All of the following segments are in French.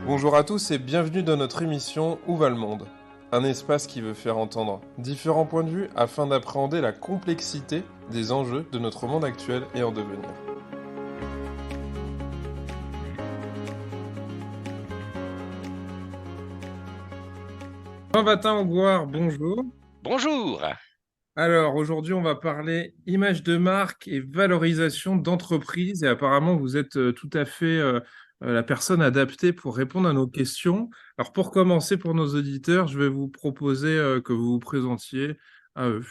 Bonjour à tous et bienvenue dans notre émission Où va le monde? Un espace qui veut faire entendre différents points de vue afin d'appréhender la complexité des enjeux de notre monde actuel et en devenir. Jean-Vatin Augoire, bonjour. Bonjour. Alors aujourd'hui on va parler image de marque et valorisation d'entreprise et apparemment vous êtes tout à fait la personne adaptée pour répondre à nos questions. Alors pour commencer pour nos auditeurs, je vais vous proposer que vous vous présentiez à eux.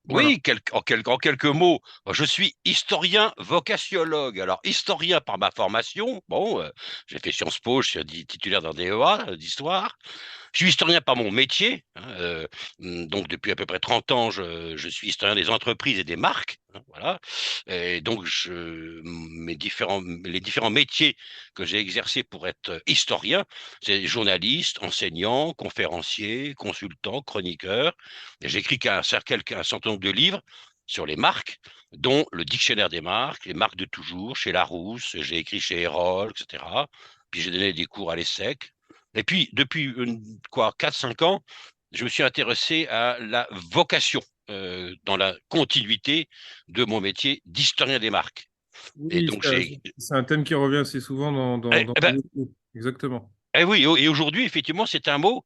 Voilà. Oui, en quelques mots, je suis historien vocatiologue. Alors, historien par ma formation, bon, j'ai fait Sciences Po, je suis titulaire d'un DEA d'histoire. Je suis historien par mon métier, hein, donc depuis à peu près 30 ans, je suis historien des entreprises et des marques, hein, voilà. Et donc, les différents métiers que j'ai exercés pour être historien, c'est journaliste, enseignant, conférencier, consultant, chroniqueur. Et j'ai écrit un certain nombre de livres sur les marques, dont le dictionnaire des marques, les marques de toujours, chez Larousse, j'ai écrit chez Erol, etc. Puis j'ai donné des cours à l'ESSEC. Et puis, depuis 4-5 ans, je me suis intéressé à la vocation dans la continuité de mon métier d'historien des marques. Et Oui, donc, j'ai. c'est un thème qui revient assez souvent dans Eh ben, vos cours. Exactement. oui, et aujourd'hui, effectivement, c'est un mot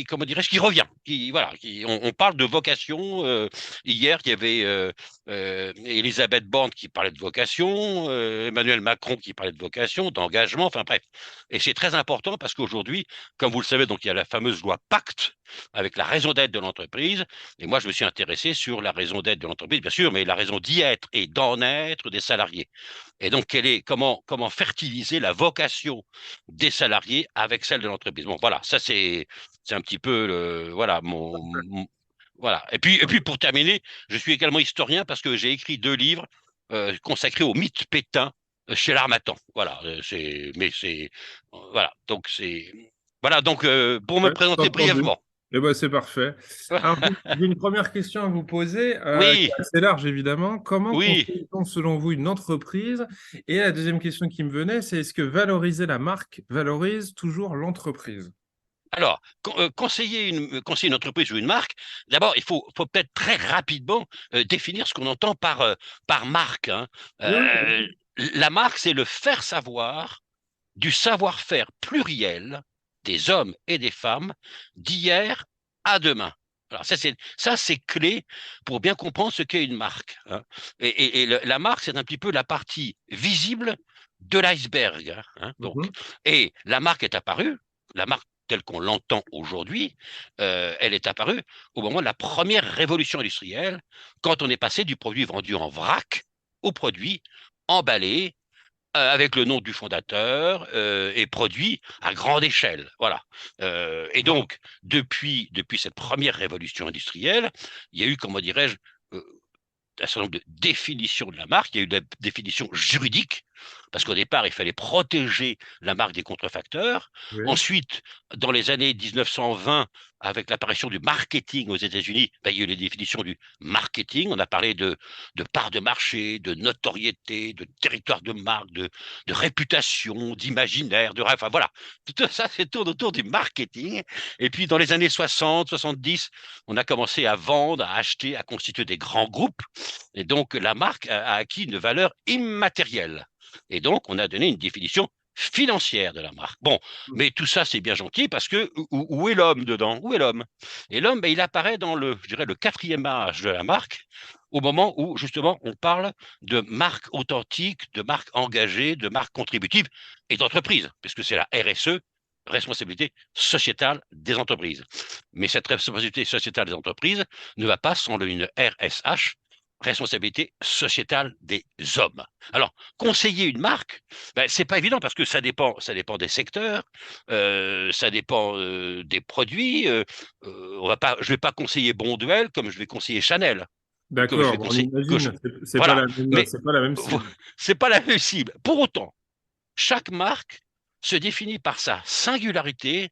comment dirais-je, qui revient. Voilà, on parle de vocation. Hier, il y avait Elisabeth Borne qui parlait de vocation, Emmanuel Macron qui parlait de vocation, d'engagement, enfin bref. Et c'est très important parce qu'aujourd'hui, comme vous le savez, donc il y a la fameuse loi Pacte avec la raison d'être de l'entreprise. Et moi, je me suis intéressé sur la raison d'être de l'entreprise, bien sûr, mais la raison d'y être et d'en être des salariés. Et donc, comment fertiliser la vocation des salariés avec celle de l'entreprise. Bon, voilà, ça c'est un petit peu voilà voilà. Et puis pour terminer, je suis également historien parce que j'ai écrit 2 livres consacrés au mythe Pétain chez l'Harmattan. Voilà, c'est voilà, donc c'est voilà donc pour me Ouais, présenter entendu. brièvement. Eh ben, c'est parfait. Alors, j'ai une première question à vous poser, qui Oui, est assez large évidemment. Comment oui. construit-on selon vous une entreprise? Et la deuxième question qui me venait, c'est est-ce que valoriser la marque valorise toujours l'entreprise? Alors, conseiller une entreprise ou une marque, d'abord, faut peut-être très rapidement définir ce qu'on entend par marque, hein. Oui, Euh, oui. la marque, c'est le faire savoir du savoir-faire pluriel des hommes et des femmes d'hier à demain. Alors ça c'est clé pour bien comprendre ce qu'est une marque, hein. La marque, c'est un petit peu la partie visible de l'iceberg, hein. Donc, Mhm. et la marque est apparue, la marque telle qu'on l'entend aujourd'hui, elle est apparue au moment de la première révolution industrielle, quand on est passé du produit vendu en vrac au produit emballé, avec le nom du fondateur et produit à grande échelle. Voilà. Et donc, depuis cette première révolution industrielle, il y a eu, comment dirais-je, euh, un certain nombre de définitions de la marque. Il y a eu la définition juridique, parce qu'au départ, il fallait protéger la marque des contrefacteurs. Oui. Ensuite, dans les années 1920, avec l'apparition du marketing aux États-Unis, ben, il y a eu les définitions du marketing. On a parlé de part de marché, de notoriété, de territoire de marque, de réputation, d'imaginaire, enfin voilà. Tout ça, c'est tourne autour du marketing. Et puis, dans les années 60, 70, on a commencé à vendre, à acheter, à constituer des grands groupes. Et donc, la marque a acquis une valeur immatérielle. Et donc, on a donné une définition financière de la marque. Bon, mais tout ça, c'est bien gentil parce que où est l'homme dedans? Où est l'homme? Et l'homme, ben, il apparaît dans je dirais, le quatrième âge de la marque, au moment où, justement, on parle de marque authentique, de marque engagée, de marque contributive et d'entreprise, puisque c'est la RSE, responsabilité sociétale des entreprises. Mais cette responsabilité sociétale des entreprises ne va pas sans une RSH, responsabilité sociétale des hommes. Alors, conseiller une marque, ben, c'est pas évident parce que ça dépend des secteurs, ça dépend des produits. Je vais pas conseiller Bonduelle comme je vais conseiller Chanel ou comme je vais D'accord, on conseiller. imagine. Voilà, mais C'est pas la même cible. c'est pas la même cible. Pour autant, chaque marque se définit par sa singularité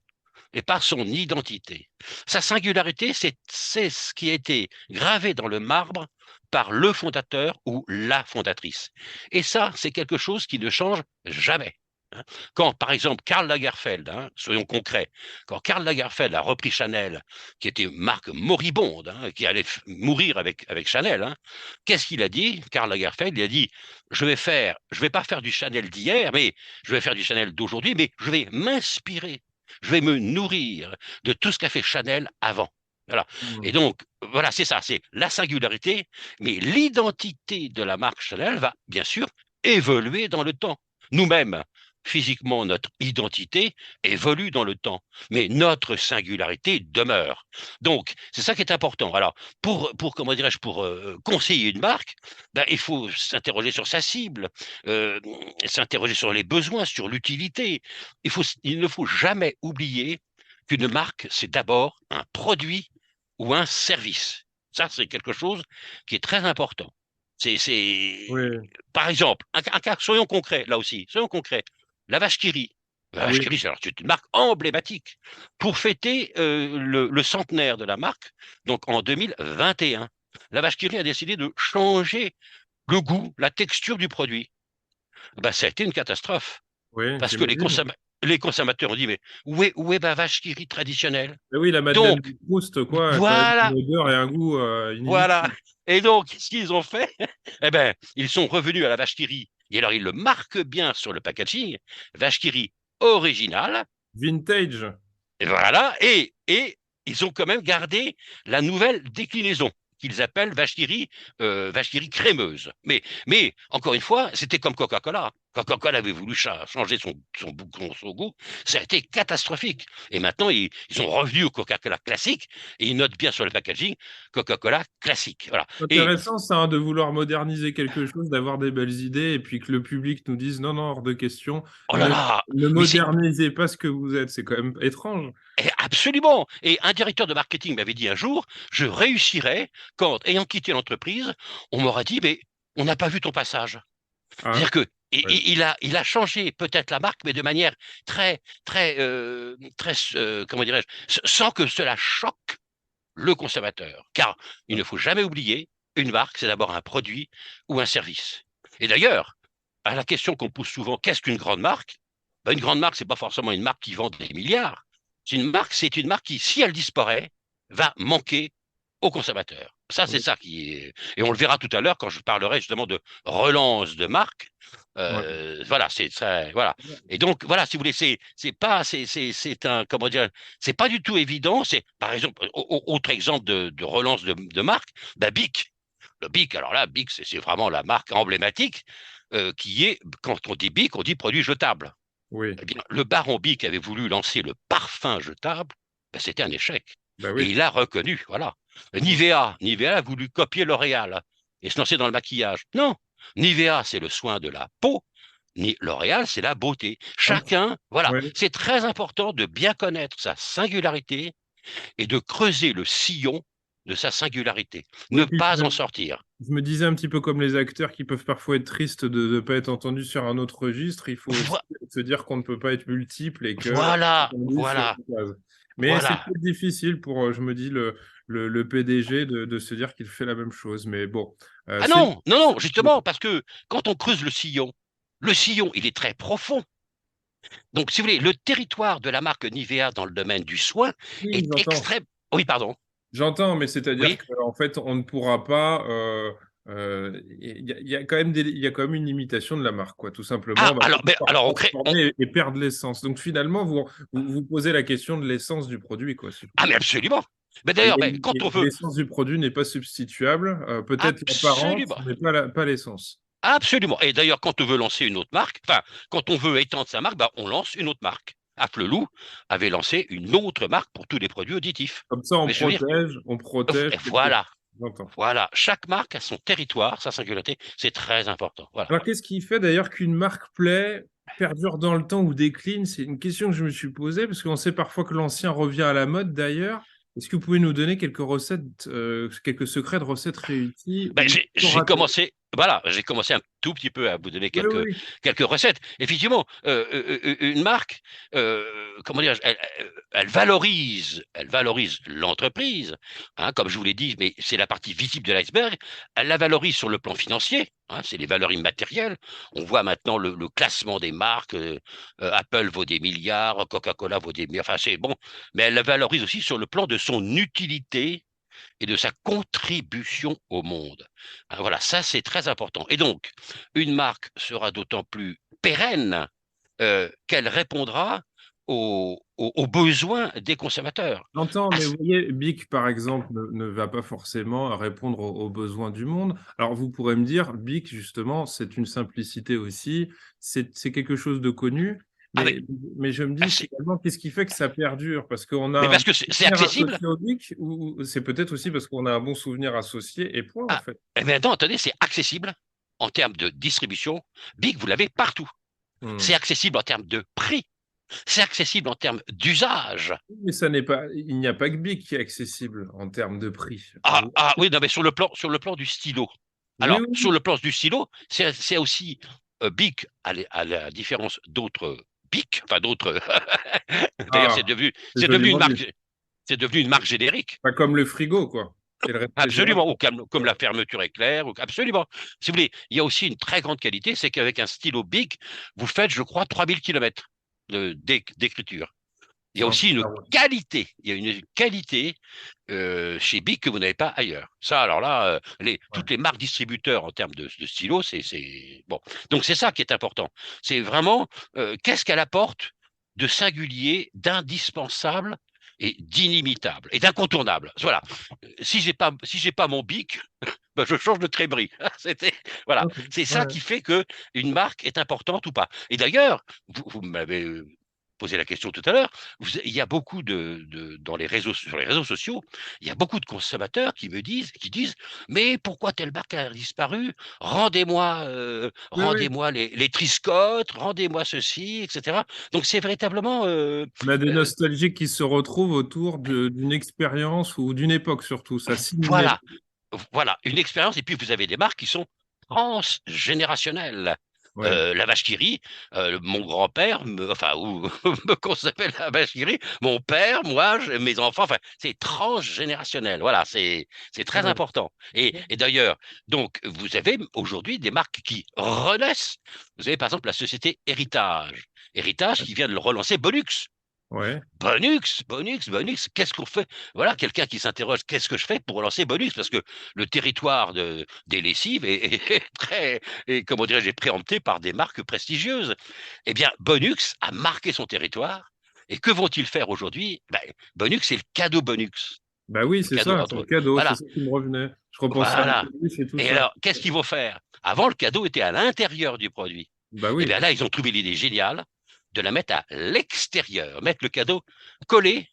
et par son identité. Sa singularité, c'est ce qui a été gravé dans le marbre par le fondateur ou la fondatrice. Et ça, c'est quelque chose qui ne change jamais. Quand, par exemple, Karl Lagerfeld, soyons concrets, quand Karl Lagerfeld a repris Chanel, qui était une marque moribonde, qui allait mourir avec Chanel, qu'est-ce qu'il a dit, Karl Lagerfeld? Il a dit, je vais pas faire du Chanel d'hier, mais je vais faire du Chanel d'aujourd'hui, mais je vais m'inspirer, je vais me nourrir de tout ce qu'a fait Chanel avant. Voilà. Et Hmm. donc, voilà, c'est ça, c'est la singularité, mais l'identité de la marque Chanel va, bien sûr, évoluer dans le temps. Nous-mêmes, physiquement, notre identité évolue dans le temps, mais notre singularité demeure. Donc, c'est ça qui est important. Alors, comment dirais-je, pour conseiller une marque, ben, il faut s'interroger sur sa cible, s'interroger sur les besoins, sur l'utilité. Il ne faut jamais oublier qu'une marque, c'est d'abord un produit ou un service. Ça, c'est quelque chose qui est très important. Oui, Par exemple, un cas, soyons concrets, là aussi, soyons concrets. La vache qui rit. La vache oui, qui rit, c'est une marque emblématique. Pour fêter le centenaire de la marque, donc en 2021, la vache qui rit a décidé de changer le goût, la texture du produit. Ben, ça a été une catastrophe. oui, Parce que j'imagine. les consommateurs ont dit, mais où est ma vache qui rit traditionnelle? Mais oui, la Madeleine Donc, de Proust, quoi, a quand même une voilà, odeur et un goût voilà. inimitables. Et donc, ce qu'ils ont fait, eh ben, ils sont revenus à la vache qui rit. Et alors, ils le marquent bien sur le packaging, vache qui rit originale. Vintage. Et voilà. Et ils ont quand même gardé la nouvelle déclinaison qu'ils appellent vache qui rit crémeuse. Mais encore une fois, c'était comme Coca-Cola. Quand Coca-Cola avait voulu changer son goût, ça a été catastrophique. Et maintenant, ils sont revenus au Coca-Cola classique et ils notent bien sur le packaging Coca-Cola classique. Voilà. Et Intéressant, ça, de vouloir moderniser quelque chose, d'avoir des belles idées, et puis que le public nous dise non, non, hors de question, oh là ne, là, ne mais c'est modernisez pas ce que vous êtes. C'est quand même étrange. absolument. Et un directeur de marketing m'avait dit un jour, je réussirais quand, ayant quitté l'entreprise, on m'aurait dit, mais on n'a pas vu ton passage. Ah, C'est-à-dire que ouais. il a changé peut-être la marque, mais de manière très, comment dirais-je, sans que cela choque le consommateur. Car il ne faut jamais oublier, une marque, c'est d'abord un produit ou un service. Et d'ailleurs, à la question qu'on pose souvent, qu'est-ce qu'une grande marque? Ben, une grande marque, c'est pas forcément une marque qui vend des milliards. C'est une marque qui, si elle disparaît, va manquer aux consommateurs. Ça, c'est Ouais. ça qui est. Et on le verra tout à l'heure quand je parlerai justement de relance de marque. Ouais. Voilà, c'est ça. Voilà. Et donc, voilà, si vous voulez, c'est pas, c'est un, comment dire, c'est pas du tout évident. C'est, par exemple, autre exemple de relance de marque, bah, Bic. Le Bic, alors là, Bic, c'est vraiment la marque emblématique qui est, quand on dit Bic, on dit produit jetable. Oui, Eh bien, le baron Bic avait voulu lancer le parfum jetable, ben, c'était un échec. bah Et oui. il a reconnu, voilà. Nivea a voulu copier L'Oréal et se lancer dans le maquillage. Non, Nivea, c'est le soin de la peau. L'Oréal, c'est la beauté. Chacun, voilà, Ouais. c'est très important de bien connaître sa singularité et de creuser le sillon de sa singularité. Oui, Ne puis pas en sortir. je me disais un petit peu comme les acteurs qui peuvent parfois être tristes de ne pas être entendus sur un autre registre, il faut aussi Vo- se dire qu'on ne peut pas être multiple et que Voilà, entendu sur voilà, une case. Mais c'est voilà. peut-être difficile pour, je me dis, le PDG de se dire qu'il fait la même chose. Mais bon, Ah c'est... non, non, non, justement, parce que quand on creuse le sillon, il est très profond. Donc, si vous voulez, le territoire de la marque Nivea dans le domaine du soin Oui, est j'entends. extrême. Oui, pardon. J'entends, mais c'est-à-dire Oui. qu'en fait, on ne pourra pas. Il y a quand même il y a quand même une limitation de la marque, quoi. Tout simplement, Ah, on va alors, pas alors on crée. transformer et perdre l'essence. Donc finalement, vous posez la question de l'essence du produit, quoi. Ah, mais absolument. Mais Et, d'ailleurs, quand on veut. l'essence du produit n'est pas substituable. Peut-être l'apparence, Absolument. mais pas l'essence. Absolument. Et d'ailleurs, quand on veut lancer une autre marque, enfin, quand on veut étendre sa marque, bah, on lance une autre marque. Afflelou avait lancé une autre marque pour tous les produits auditifs. Comme ça, Mais je veux dire, on protège quelque chose. voilà, J'entends. voilà. Chaque marque a son territoire, sa singularité. C'est très important. Voilà. Alors, qu'est-ce qui fait d'ailleurs qu'une marque plaît, perdure dans le temps ou décline? C'est une question que je me suis posée parce qu'on sait parfois que l'ancien revient à la mode d'ailleurs. Est-ce que vous pouvez nous donner quelques recettes, quelques secrets de recettes réussies Ben, ou j'ai ratées? commencé. voilà, j'ai commencé un tout petit peu à vous donner Oui, quelques, oui. quelques recettes. Effectivement, une marque, comment dire, elle valorise l'entreprise, hein, comme je vous l'ai dit, mais c'est la partie visible de l'iceberg. Elle la valorise sur le plan financier, hein, c'est les valeurs immatérielles. On voit maintenant le classement des marques. Apple vaut des milliards, Coca-Cola vaut des milliards. Enfin, c'est bon, mais elle la valorise aussi sur le plan de son utilité et de sa contribution au monde. Hein, voilà, ça c'est très important. Et donc, une marque sera d'autant plus pérenne qu'elle répondra aux besoins des consommateurs. J'entends, Ah, mais vous voyez, Bic, par exemple, ne va pas forcément répondre aux besoins du monde. Alors, vous pourrez me dire, Bic, justement, c'est une simplicité aussi, c'est quelque chose de connu, ah, mais je me dis finalement, qu'est-ce qui fait que ça perdure? Parce qu'on a mais un parce bon que c'est souvenir accessible. associé au Bic, ou c'est peut-être aussi parce qu'on a un bon souvenir associé et point, en Ah, fait. eh bien, non, attendez, c'est accessible en termes de distribution. Big, vous l'avez partout. Hmm. C'est accessible en termes de prix. C'est accessible en termes d'usage. Mais ça n'est pas, il n'y a pas que Bic qui est accessible en termes de prix. Oui, non, mais sur le plan du stylo. Oui, Alors, oui, sur oui. le plan du stylo, c'est aussi Bic, à la différence d'autres Bic, enfin d'autres. D'ailleurs, Ah, c'est c'est devenu une joliment dit. marque, c'est devenu une marque générique. Pas comme le frigo, quoi. Et le Absolument, réfrigérateur. comme la fermeture éclair, absolument. Si vous voulez, il y a aussi une très grande qualité, c'est qu'avec un stylo Bic, vous faites, je crois, 3000 km d'écriture. Il y a Sans aussi une la route. qualité, il y a une qualité chez Bic que vous n'avez pas ailleurs. Ça, alors là, Ouais. toutes les marques distributeurs en termes de stylo, bon. Donc c'est ça qui est important. C'est vraiment qu'est-ce qu'elle apporte de singulier, d'indispensable et d'inimitable et d'incontournable. Voilà. Si j'ai pas mon Bic, ben je change de crèmerie. C'était voilà. Ok. C'est ça Ouais. qui fait que une marque est importante ou pas. Et d'ailleurs, vous m'avez posé la question tout à l'heure. Il y a beaucoup dans les réseaux, sur les réseaux sociaux, il y a beaucoup de consommateurs qui disent, mais pourquoi telle marque a disparu? Oui, oui. Rendez-moi les Triscottes, rendez-moi ceci, etc. Donc c'est véritablement, On a des euh, nostalgiques qui se retrouvent autour d'une expérience ou d'une époque surtout. Ça signe une voilà, époque. voilà, une expérience. Et puis vous avez des marques qui sont transgénérationnelles. Ouais. La vache qui rit, mon grand-père, enfin, ou qu'on s'appelle la vache qui rit, mon père, moi, mes enfants, enfin, c'est transgénérationnel. Voilà, c'est très Ouais. important. Et d'ailleurs, donc, vous avez aujourd'hui des marques qui renaissent. Vous avez par exemple la société Héritage. Héritage qui vient de le relancer Bonux. Ouais. Bonux, qu'est-ce qu'on fait? Voilà, quelqu'un qui s'interroge, qu'est-ce que je fais pour relancer Bonux? Parce que le territoire des lessives est très, et comment dirais-je, est préempté par des marques prestigieuses. Eh bien, Bonux a marqué son territoire. Et que vont-ils faire aujourd'hui? Ben, Bonux, c'est le cadeau Bonux. Bah oui, Le c'est cadeau ça, c'est le entre. cadeau, c'est Voilà, ça qui me revenait. Je repensais à voilà. l'autobus et tout Et ça. alors, qu'est-ce qu'ils vont faire? Avant, le cadeau était à l'intérieur du produit. Bah Eh oui. bien là, ils ont trouvé l'idée géniale de la mettre à l'extérieur, mettre le cadeau collé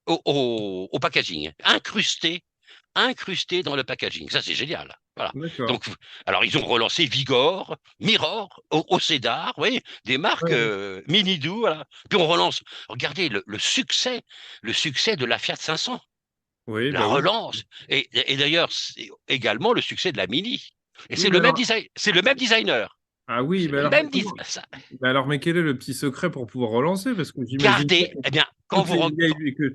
au packaging, incrusté dans le packaging. Ça, c'est génial. Voilà. D'accord. Donc, alors, ils ont relancé Vigor, Mirror, au Cédar, oui, des marques Ouais. mini-doux, voilà. Puis on relance. Regardez le succès de la Fiat 500, Oui, la bah oui. relance. Et d'ailleurs, c'est également le succès de la Mini. Et Oui, mais alors, c'est le même designer. ah oui, C'est mais le alors, même design. mais quel est le petit secret pour pouvoir relancer? Parce que j'imagine pas Gardez, que eh bien, quand vous,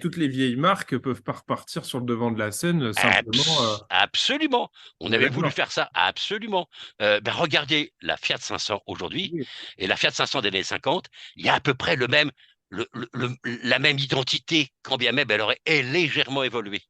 toutes les vieilles marques peuvent pas repartir sur le devant de la scène simplement. Absolument. On On est avait voulu d'accord. faire ça, absolument. Ben, regardez la Fiat 500 aujourd'hui Oui. et la Fiat 500 des années 50, il y a à peu près la même identité, quand bien même elle légèrement évolué.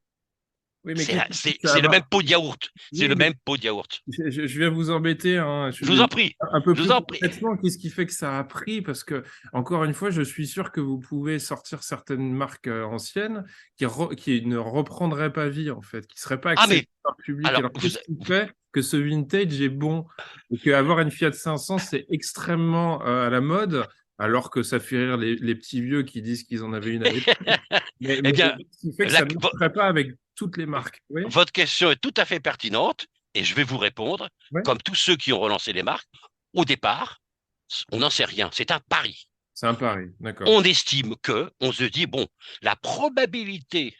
Oui, mais qu'est-ce que ça C'est le même va? pot de yaourt. C'est Oui, le mais même pot de yaourt. je viens vous embêter, hein. Je vous en prie. Un peu Je vous plus en prie. concrètement, qu'est-ce qui fait que ça a pris? Parce que, encore une fois, je suis sûr que vous pouvez sortir certaines marques anciennes qui ne reprendraient pas vie, en fait, qui ne seraient pas Ah, mais acceptées par le public. alors, Alors, qu'est-ce qui fait que ce vintage est bon et qu'avoir une Fiat 500, c'est extrêmement à la mode, alors que ça fait rire les petits vieux qui disent qu'ils en avaient une à l'époque. eh Mais bien, qu'est-ce qui fait que la- ça ne marcherait pas avec toutes les marques? Oui, votre question est tout à fait pertinente et je vais vous répondre, oui. comme tous ceux qui ont relancé les marques. Au départ, on n'en sait rien. C'est un pari. C'est un pari, d'accord. On estime que, on se dit, bon, la probabilité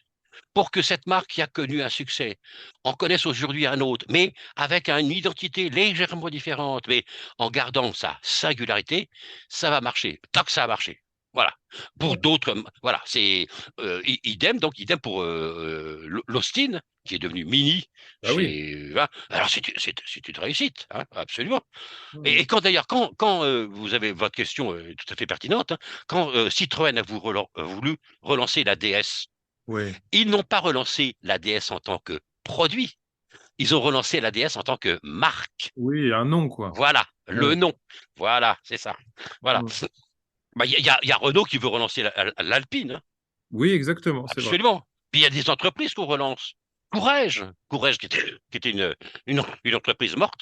pour que cette marque qui a connu un succès en connaisse aujourd'hui un autre, mais avec une identité légèrement différente, mais en gardant sa singularité, ça va marcher. Tant que ça a marché. Voilà. Pour d'autres, voilà, c'est idem, donc idem pour l'Austin, qui est devenu Mini Bah oui. chez. Voilà. Alors c'est une réussite, hein, absolument. Ouais. Et quand d'ailleurs, quand vous avez votre question tout à fait pertinente, hein, quand Citroën a voulu relancer la DS, Ouais. ils n'ont pas relancé la DS en tant que produit, ils ont relancé la DS en tant que marque. Oui, un nom, quoi. Voilà, Ouais. le nom. Voilà, c'est ça. Voilà. Ouais. Bah, y a Renault qui veut relancer l'Alpine, hein, Oui, exactement, c'est vrai. absolument. Puis il y a des entreprises qu'on relance. Courrèges qui était une entreprise morte.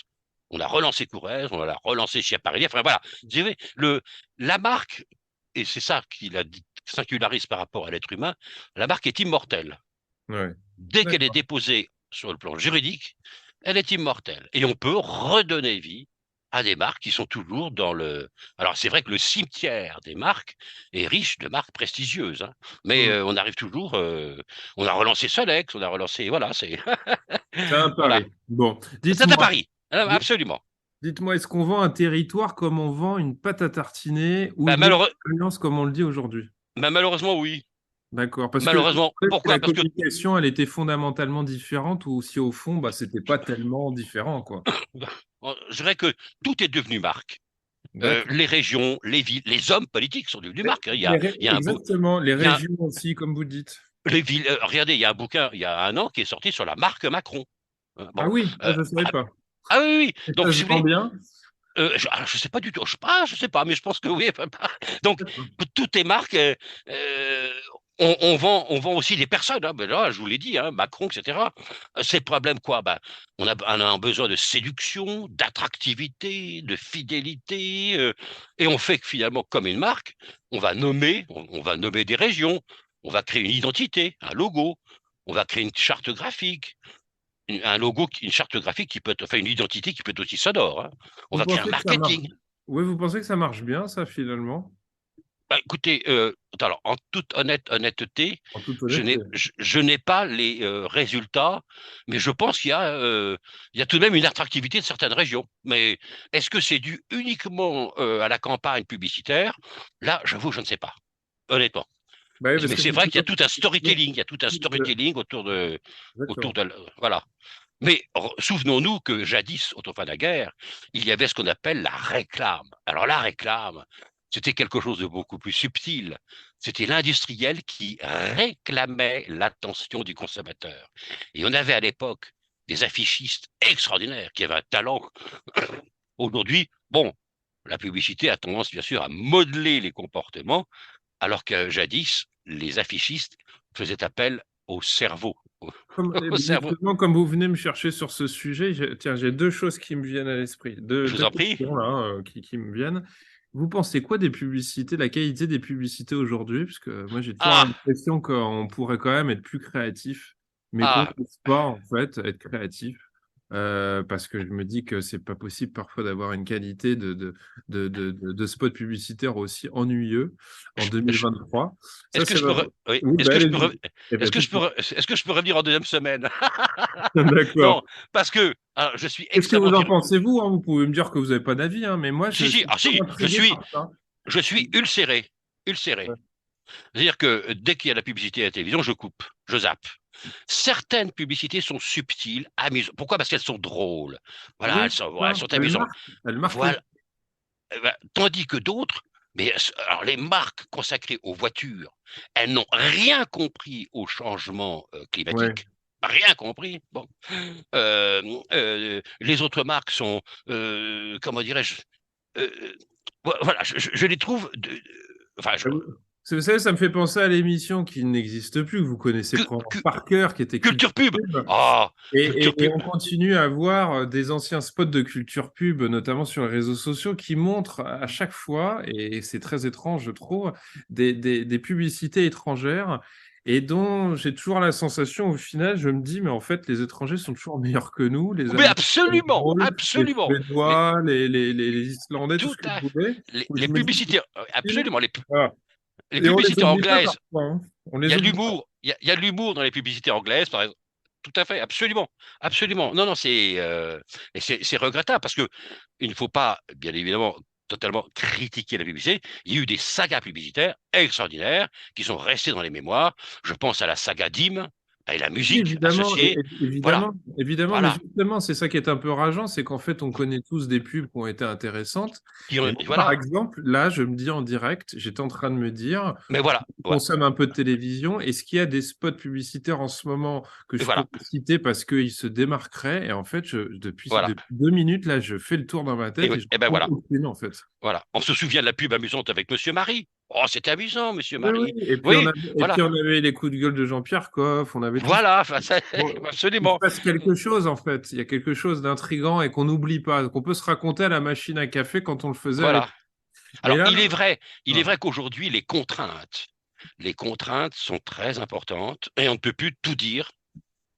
On a relancé Courrèges, on l'a relancé chez Appareil. Enfin voilà, la marque, et c'est ça qui la singularise par rapport à l'être humain, la marque est immortelle. Ouais. Dès qu'elle est D'accord. déposée sur le plan juridique, elle est immortelle. Et on peut redonner vie à des marques qui sont toujours dans le. Alors, c'est vrai que le cimetière des marques est riche de marques prestigieuses, hein. Mais Hmm. on arrive toujours. On a relancé Solex, on a relancé. Voilà, c'est. C'est un Voilà. pari. Bon, C'est à dites-moi, Paris. Absolument. dites-moi, est-ce qu'on vend un territoire comme on vend une pâte à tartiner ou Bah, une expérience comme on le dit aujourd'hui? malheureusement, oui. D'accord, parce que Malheureusement. la Pourquoi? Parce que communication, elle était fondamentalement différente ou si au fond, bah, c'était pas tellement différent, quoi. je dirais que tout est devenu marque. D'accord. Les régions, les villes, les hommes politiques sont devenus marques, hein. Exactement, les Il y a régions aussi, comme vous dites. les villes. Regardez, il y a un bouquin il y a 1 an qui est sorti sur la marque Macron. Ah Bon, oui, ah, euh, je ne savais ah, pas. ah oui, oui. Et ça Donc se si vous vend voulez, bien? je sais pas du tout. Je sais pas, mais je pense que oui. Donc D'accord. tout est marque. Euh, on vend aussi des personnes, hein. Ben là, je vous l'ai dit, hein, Macron, etc. C'est le problème quoi? Ben, on a un besoin de séduction, d'attractivité, de fidélité, et on fait que finalement, comme une marque, on va nommer des régions, on va créer une identité, un logo, on va créer une charte graphique, un logo, une charte graphique qui peut être, enfin une identité qui peut être aussi sonore, hein. On Vous va créer un pensez que ça marche? marketing. Oui, vous pensez que ça marche bien, ça, finalement? Bah, écoutez, alors en toute honnêteté, En toute je honnêteté. n'ai je n'ai pas les résultats, mais je pense qu'il y a tout de même une attractivité de certaines régions. Mais est-ce que c'est dû uniquement à la campagne publicitaire? Là, j'avoue, je ne sais pas, honnêtement. Bah oui, parce Mais que c'est c'est vrai qu'il y a toujours. tout un storytelling, il y a tout un storytelling autour Exactement. de, voilà. Mais souvenons-nous que jadis, autrefois de la guerre, il y avait ce qu'on appelle la réclame. Alors la réclame, c'était quelque chose de beaucoup plus subtil. C'était l'industriel qui réclamait l'attention du consommateur. Et on avait à l'époque des affichistes extraordinaires qui avaient un talent. Aujourd'hui, bon, la publicité a tendance bien sûr à modeler les comportements, alors que jadis, les affichistes faisaient appel au cerveau. Au cerveau. Justement, comme vous venez me chercher sur ce sujet, tiens, j'ai deux choses qui me viennent à l'esprit, Je vous deux en prie. questions là, qui me viennent. Vous pensez quoi des publicités, la qualité des publicités aujourd'hui? Parce que moi, j'ai toujours Ah, l'impression qu'on pourrait quand même être plus créatif, mais qu'on ah, ne peut pas en fait être créatif. Parce que je me dis que c'est pas possible parfois d'avoir une qualité de spot publicitaire aussi ennuyeux en je- je- 2023. Ça, est-ce que c'est je peux, votre. oui, Oui, bah allez-y. Eh ben, dites-moi. est-ce que je peux revenir en deuxième semaine? D'accord. Non, parce que alors, je suis Qu'est-ce que extrêmement vous en pensez, vous, hein? Vous pouvez me dire que vous n'avez pas d'avis, hein, mais moi, si, je si, suis ah toujours si, intrigué par ça. je suis ulcéré, ulcéré. Ouais. C'est-à-dire que dès qu'il y a la publicité à la télévision, je coupe, je zappe. Certaines publicités sont subtiles, amusantes. Pourquoi? Parce qu'elles sont drôles. Voilà, Oui, elles ça, sont amusantes. elle marque les. Voilà. Tandis que d'autres, mais alors les marques consacrées aux voitures, elles n'ont rien compris au changement Ouais. climatique. Rien compris. Bon. Euh, les autres marques sont, comment dirais-je, euh, voilà, je les trouve, enfin, Vous savez, ça me fait penser à l'émission qui n'existe plus, que vous connaissez cu- probablement cu- par cœur, qui était culture Culture pub. Pub. Ah, culture Et pub. on continue à voir des anciens spots de Culture Pub, notamment sur les réseaux sociaux, qui montrent à chaque fois, et c'est très étrange, je trouve, des publicités étrangères et dont j'ai toujours la sensation, au final, je me dis, mais en fait, les étrangers sont toujours meilleurs que nous, les Mais Allemands sont absolument, drôles, les absolument. Mais Suédois, les Islandais, tout tout ce que à vous voulez, où les je me dis, publicités, absolument, voilà. les Et on les publicités oublie pas anglaises. parfois, hein. On Il y les a de oublie pas. l'humour, y a de l'humour dans les publicités anglaises, par exemple. Tout à fait, absolument, absolument. Non, non, et c'est regrettable parce que il ne faut pas, bien évidemment, totalement critiquer la publicité. Il y a eu des sagas publicitaires extraordinaires qui sont restées dans les mémoires. Je pense à la saga Dim et la Oui, musique évidemment, associée. Voilà, évidemment, évidemment, mais voilà. justement, c'est ça qui est un peu rageant, c'est qu'en fait, on connaît tous des pubs qui ont été intéressantes. Et moi, par Voilà. exemple, là, je me dis en direct, j'étais en train de me dire, Mais voilà, je voilà, consomme un peu de télévision, est-ce qu'il y a des spots publicitaires en ce moment que et je voilà, pourrais citer parce qu'ils se démarqueraient? Et en fait, voilà. depuis 2 minutes, là, je fais le tour dans ma tête et je Et ne ben trouve voilà, aucune, en fait. voilà. On se souvient de la pub amusante avec Monsieur Marie. Oh, c'était amusant, Monsieur Oui, oui. Marie. Oui, Et voilà, puis on avait les coups de gueule de Jean-Pierre Coff, on avait tout ça. voilà. Enfin, Bon, il se absolument. passe quelque chose en fait. Il y a quelque chose d'intrigant et qu'on n'oublie pas, qu'on peut se raconter à la machine à café quand on le faisait à l'époque. Voilà. Mais Alors, là, il est vrai qu'aujourd'hui, les contraintes sont très importantes et on ne peut plus tout dire,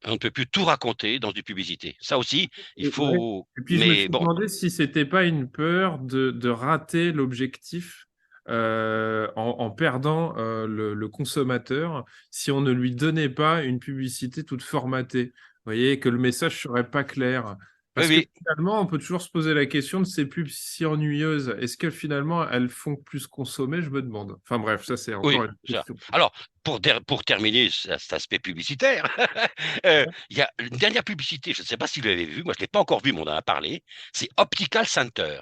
on ne peut plus tout raconter dans une publicité. Ça aussi, il ouais. faut. Et puis je me Mais suis bon, demandé si c'était pas une peur de rater l'objectif en perdant le consommateur si on ne lui donnait pas une publicité toute formatée. Vous voyez, que le message serait pas clair. oui, Parce que oui, finalement, on peut toujours se poser la question de ces pubs si ennuyeuses. Est-ce que finalement, elles font plus consommer? Je me demande. Enfin bref, ça c'est encore oui. une Ça. question. Alors, pour terminer cet aspect publicitaire, il y a une dernière publicité, je ne sais pas si vous l'avez vue, moi je ne l'ai pas encore vue, mais on en a parlé, c'est Optical Center,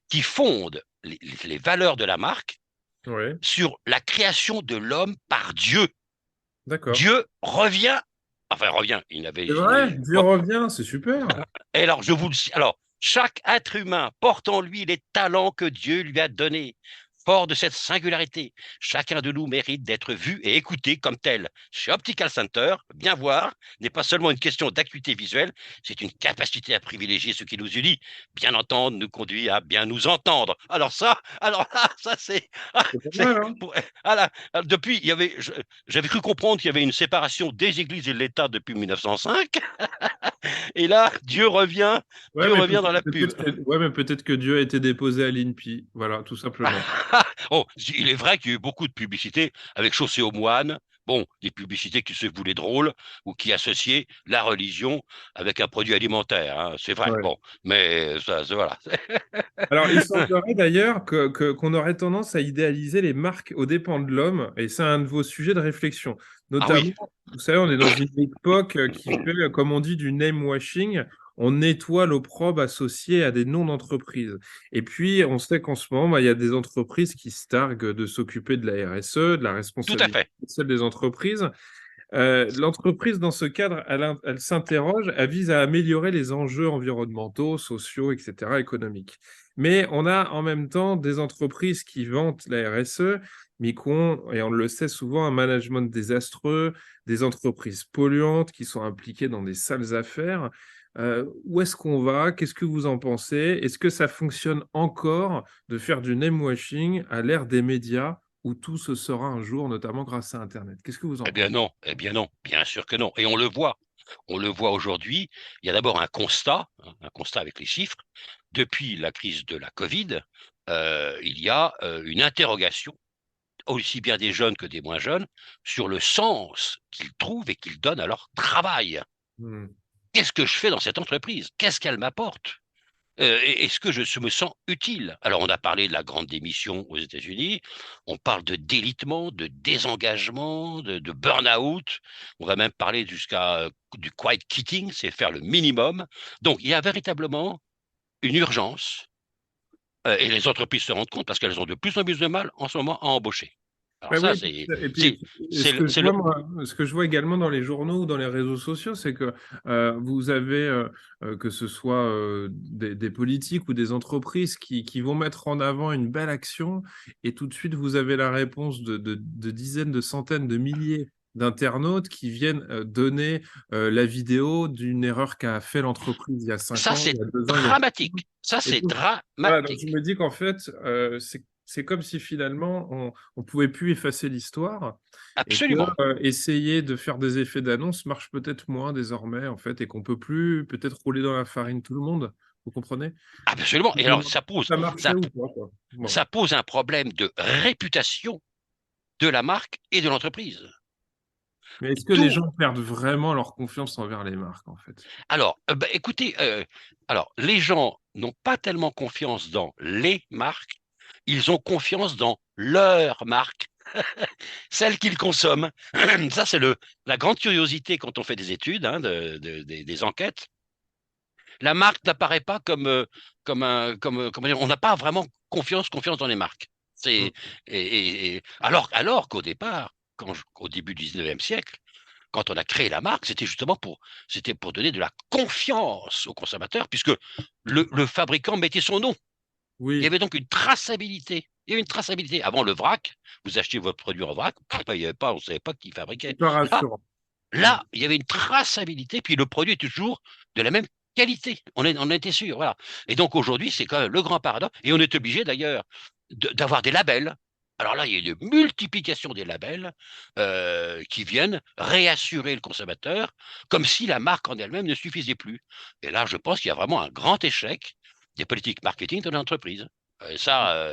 qui fonde les valeurs de la marque Oui, sur la création de l'homme par Dieu. d'accord. Dieu revient, enfin revient, C'est vrai, Dieu bon. revient, c'est super. Et alors je vous le dis, alors chaque être humain porte en lui les talents que Dieu lui a donnés. Fort de cette singularité, chacun de nous mérite d'être vu et écouté comme tel. Chez Optical Center, bien voir n'est pas seulement une question d'acuité visuelle, c'est une capacité à privilégier ce qui nous unit. Bien entendre nous conduit à bien nous entendre. Alors là, ça c'est, C'est pas mal, hein? depuis, j'avais cru comprendre qu'il y avait une séparation des églises et de l'État depuis 1905. Et là, Ouais, Dieu mais revient dans la pub. peut-être que Dieu a été déposé à l'INPI. Voilà, tout simplement. Oh, il est vrai qu'il y a eu beaucoup de publicités avec Chaussée aux moines. Bon, des publicités qui se voulaient drôles ou qui associaient la religion avec un produit alimentaire, hein, c'est vrai. Ouais. Bon, mais voilà. Alors, il semblerait d'ailleurs qu'on aurait tendance à idéaliser les marques aux dépens de l'homme, et c'est un de vos sujets de réflexion. Ah oui, Notamment, vous savez, on est dans une époque qui fait, comme on dit, du name washing. On nettoie l'opprobre associé à des noms d'entreprises. Et puis, on sait qu'en ce moment, bah, il y a des entreprises qui se targuent de s'occuper de la RSE, de la tout à responsabilité fait. sociale des entreprises. L'entreprise, dans ce cadre, elle s'interroge, elle vise à améliorer les enjeux environnementaux, sociaux, etc., économiques. Mais on a en même temps des entreprises qui vantent la RSE, mais qui ont, et on le sait souvent, un management désastreux, des entreprises polluantes qui sont impliquées dans des sales affaires. Où est-ce qu'on va? Qu'est-ce que vous en pensez? Est-ce que ça fonctionne encore de faire du name washing à l'ère des médias où tout se saura un jour, notamment grâce à Internet? Qu'est-ce que vous en pensez? Eh bien non, bien sûr que non. Et on le voit. On le voit aujourd'hui. Il y a d'abord un constat, hein, un constat avec les chiffres. Depuis la crise de la Covid, il y a une interrogation aussi bien des jeunes que des moins jeunes, sur le sens qu'ils trouvent et qu'ils donnent à leur travail. Hmm. Qu'est-ce que je fais dans cette entreprise? Qu'est-ce qu'elle m'apporte? Est-ce que je me sens utile? Alors, on a parlé de la grande démission aux États-Unis, on parle de délitement, de désengagement, de burn-out, on va même parler jusqu'à du quiet quitting, c'est faire le minimum. Donc, il y a véritablement une urgence, et les entreprises se rendent compte parce qu'elles ont de plus en plus de mal en ce moment à embaucher. Alors Ouais, ça, oui, c'est et puis c'est ce c'est le, que je c'est vois, le moi, ce que je vois également dans les journaux ou dans les réseaux sociaux, c'est que vous avez, que ce soit des politiques ou des entreprises qui vont mettre en avant une belle action, et tout de suite, vous avez la réponse de dizaines, de centaines, de milliers d'internautes qui viennent donner la vidéo d'une erreur qu'a fait l'entreprise il y a cinq Ça, ans, il c'est y a 2 ans, il y a... dramatique. Ça, Et c'est donc, voilà, donc je dramatique. me dis qu'en fait, c'est comme si finalement on pouvait plus effacer l'histoire et que Absolument. essayer de faire des effets d'annonce marche peut-être moins désormais en fait et qu'on peut plus peut-être rouler dans la farine tout le monde. Vous comprenez? Absolument. Je Et me alors, demande si ça marcherait ou pas, quoi. Bon. ça pose un problème de réputation de la marque et de l'entreprise. Mais est-ce que les D'où gens perdent vraiment leur confiance envers les marques, en fait? Alors, bah, écoutez, alors les gens n'ont pas tellement confiance dans les marques, ils ont confiance dans leur marque, celle qu'ils consomment. Ça, c'est la grande curiosité quand on fait des études, hein, des enquêtes. La marque n'apparaît pas comment dire, on n'a pas vraiment confiance dans les marques. Mm. C'est, alors qu'au départ, au début du 19e siècle, quand on a créé la marque, c'était pour donner de la confiance aux consommateurs, puisque le fabricant mettait son nom. Il y Oui, avait donc une traçabilité. Il y avait une traçabilité. Avant le vrac, vous achetiez votre produit en vrac, il y avait pas, on ne savait pas qui fabriquait. c'est pas Là, rassurant. Mm. là, il y avait une traçabilité, puis le produit est toujours de la même qualité. On était sûr, voilà. Et donc aujourd'hui, c'est quand même le grand paradoxe. Et on est obligé d'ailleurs d'avoir des labels. Alors là, il y a une multiplication des labels qui viennent réassurer le consommateur, comme si la marque en elle-même ne suffisait plus. Et là, je pense qu'il y a vraiment un grand échec des politiques marketing de l'entreprise. Ça,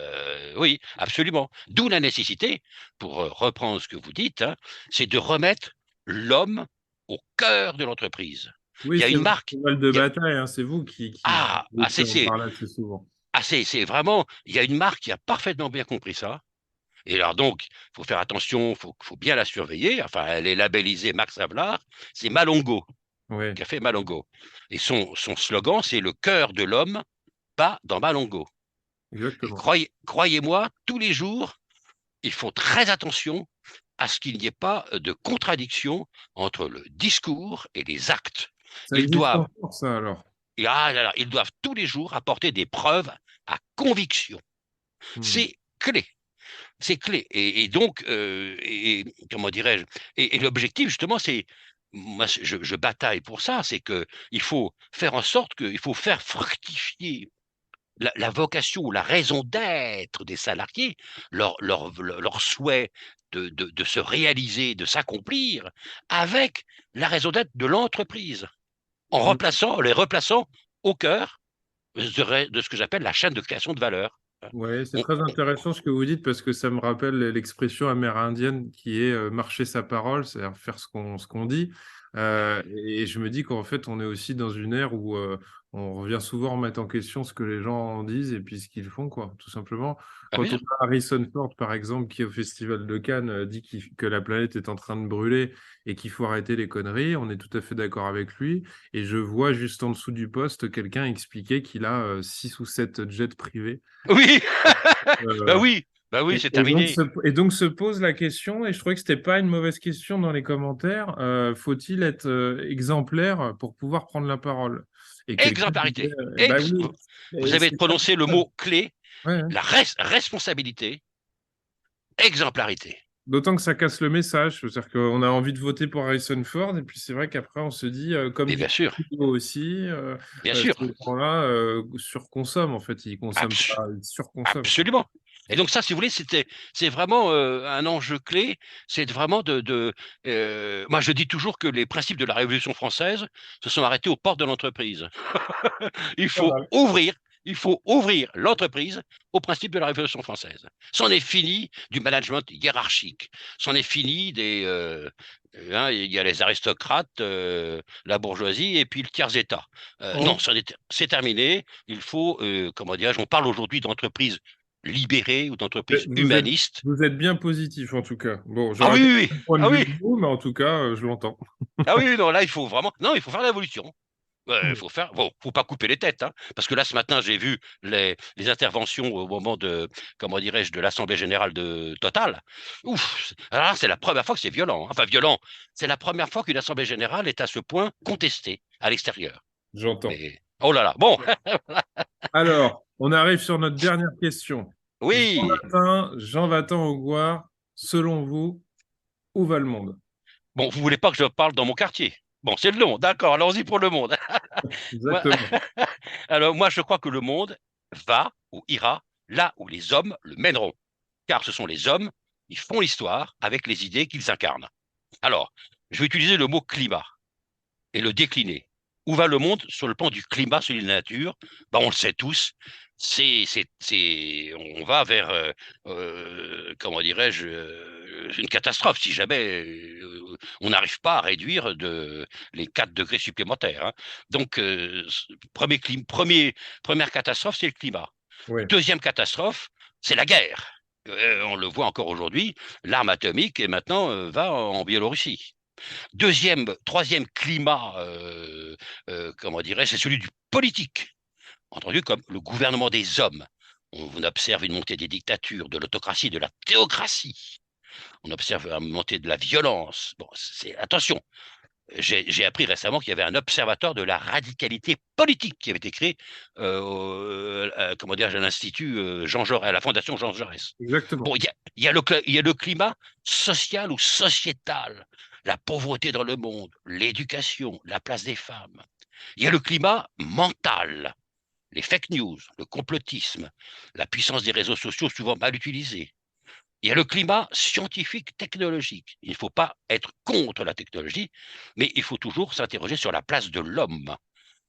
oui, absolument. D'où la nécessité, pour reprendre ce que vous dites, hein, c'est de remettre l'homme au cœur de l'entreprise. Il Oui, y a c'est une votre marque. cheval de il y a- bataille, hein, c'est vous ah, ah, qui en parlez assez souvent. c'est vraiment. Il y a une marque qui a parfaitement bien compris ça. Et alors donc, il faut faire attention, faut bien la surveiller. Enfin, elle est labellisée Max Havelaar. C'est Malongo, Oui, Café Malongo. Et son slogan, c'est le cœur de l'homme, pas dans Malongo. Et exactement. croyez-moi, tous les jours, il faut très attention à ce qu'il n'y ait pas de contradiction entre le discours et les actes. Ça Ils existe doivent, encore, ça, alors. ils doivent tous les jours apporter des preuves à conviction. Mm. C'est clé. C'est clé. Et donc, comment dirais-je, et l'objectif, justement, c'est, moi, je bataille pour ça, c'est que il faut faire en sorte il faut faire fructifier la vocation ou la raison d'être des salariés, leur souhait de se réaliser, de s'accomplir, avec la raison d'être de l'entreprise, les replaçant au cœur de ce que j'appelle la chaîne de création de valeur. Ouais, c'est On- très intéressant ce que vous dites parce que ça me rappelle l'expression amérindienne qui est marcher sa parole, c'est-à-dire faire ce qu'on dit. Et je me dis qu'en fait, on est aussi dans une ère où on revient souvent remettre en question ce que les gens disent et puis ce qu'ils font, quoi, tout simplement. Ah Quand oui, on a Harrison Ford, par exemple, qui au Festival de Cannes dit que la planète est en train de brûler et qu'il faut arrêter les conneries, on est tout à fait d'accord avec lui. Et je vois juste en dessous du poste quelqu'un expliquer qu'il a 6 ou 7 jets privés. oui, bah Euh, oui, bah oui, c'est donc terminé. et donc se pose la question, et je trouvais que c'était pas une mauvaise question dans les commentaires, faut-il être exemplaire pour pouvoir prendre la parole? Et quelqu'un disait, Exemplarité. bah oui, Vous et avez c'est ça. prononcé le mot clé, Ouais, ouais. la responsabilité, exemplarité. D'autant que ça casse le message, c'est-à-dire qu'on a envie de voter pour Harrison Ford, et puis c'est vrai qu'après on se dit, comme Mais dit bien sûr, Trudeau aussi, bien sûr, ces gens-là surconsomment, en fait, ils consomment abs- pas, ils surconsomment. absolument. Et donc ça, si vous voulez, c'est vraiment un enjeu clé. C'est vraiment moi, je dis toujours que les principes de la Révolution française se sont arrêtés aux portes de l'entreprise. Il Pas faut mal. ouvrir, il faut ouvrir l'entreprise aux principes de la Révolution française. C'en est fini du management hiérarchique. C'en est fini hein, il y a les aristocrates, la bourgeoisie et puis le tiers-état. Non, c'est terminé. Il faut, comment dirais-je, on parle aujourd'hui d'entreprises libérées ou d'entreprises Vous êtes, humanistes. vous êtes bien positif en tout cas. Bon, Ah j'aurais oui, pas oui, oui. le point de Ah vue oui. que vous, mais en tout cas, je l'entends. Ah oui, oui, non, là, il faut vraiment. Non, il faut faire l'évolution. Il Hmm. faut faire. Bon, faut pas couper les têtes, hein, parce que là, ce matin, j'ai vu les interventions au moment comment dirais-je, de l'Assemblée générale de Total. Ouf. Alors là, c'est la première fois que c'est violent, hein. Enfin, violent. C'est la première fois qu'une Assemblée générale est à ce point contestée à l'extérieur. J'entends. Mais oh là là. Bon, Alors, on arrive sur notre dernière question. oui. Jean Vatin-Augouard, selon vous, où va le monde? Bon, vous voulez pas que je parle dans mon quartier? Bon, c'est le nom. D'accord. Allons-y pour le monde. Moi- Exactement. Alors, moi, je crois que le monde va ou ira là où les hommes le mèneront. Car ce sont les hommes qui font l'histoire avec les idées qu'ils incarnent. Alors, je vais utiliser le mot climat et le décliner. Où va le monde sur le plan du climat, sur la nature? Ben, on le sait tous, on va vers, comment dirais-je, une catastrophe si jamais on n'arrive pas à réduire les 4 degrés supplémentaires, hein. Donc, première catastrophe, c'est le climat. Oui, Deuxième catastrophe, c'est la guerre. On le voit encore aujourd'hui, l'arme atomique et maintenant va en Biélorussie. Troisième climat, comment dirais-je, c'est celui du politique, entendu comme le gouvernement des hommes. On observe une montée des dictatures, de l'autocratie, de la théocratie. On observe une montée de la violence. Bon, attention, j'ai appris récemment qu'il y avait un observatoire de la radicalité politique qui avait été créé comment dire, à l'Institut Jean Jaurès, à la Fondation Jean Jaurès. exactement. Bon, il y a le climat social ou sociétal, la pauvreté dans le monde, l'éducation, la place des femmes. Il y a le climat mental, les fake news, le complotisme, la puissance des réseaux sociaux souvent mal utilisés. Il y a le climat scientifique technologique. Il ne faut pas être contre la technologie, mais il faut toujours s'interroger sur la place de l'homme.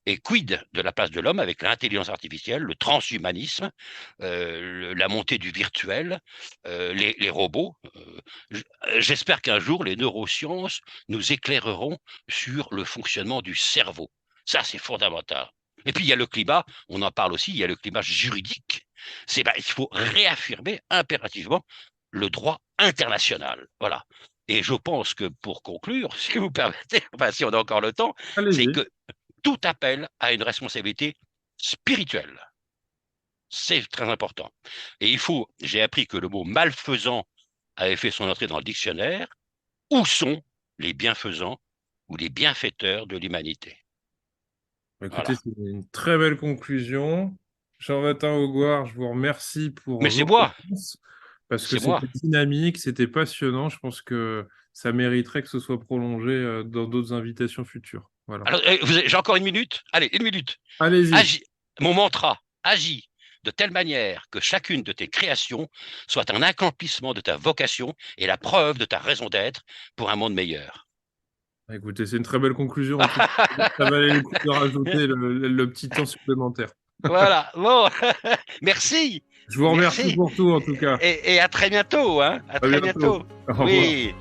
Et quid de la place de l'homme avec l'intelligence artificielle, le transhumanisme, la montée du virtuel, les robots. J'espère qu'un jour, les neurosciences nous éclaireront sur le fonctionnement du cerveau. Ça, c'est fondamental. Et puis, il y a le climat, on en parle aussi, il y a le climat juridique. Il faut réaffirmer impérativement le droit international. Voilà. Et je pense que pour conclure, si vous permettez, enfin, si on a encore le temps, c'est Allez-y. que tout appel à une responsabilité spirituelle. C'est très important. Et j'ai appris que le mot malfaisant avait fait son entrée dans le dictionnaire. Où sont les bienfaisants ou les bienfaiteurs de l'humanité? Écoutez, Voilà. c'est une très belle conclusion. Jean-Baptiste Augouard, je vous remercie pour Mais c'est vos moi, réponses parce que c'est moi. c'était dynamique, c'était passionnant. Je pense que ça mériterait que ce soit prolongé dans d'autres invitations futures. Voilà. Alors, j'ai encore une minute. Allez, une minute. Allez-y. Agis, mon mantra, agis de telle manière que chacune de tes créations soit un accomplissement de ta vocation et la preuve de ta raison d'être pour un monde meilleur. Écoutez, c'est une très belle conclusion. En tout cas, ça valait le coup de rajouter le petit temps supplémentaire. Voilà, bon, merci, Je vous remercie merci, pour tout, en tout cas. et à très bientôt, hein, à À très bientôt. bientôt. Au revoir. Oui.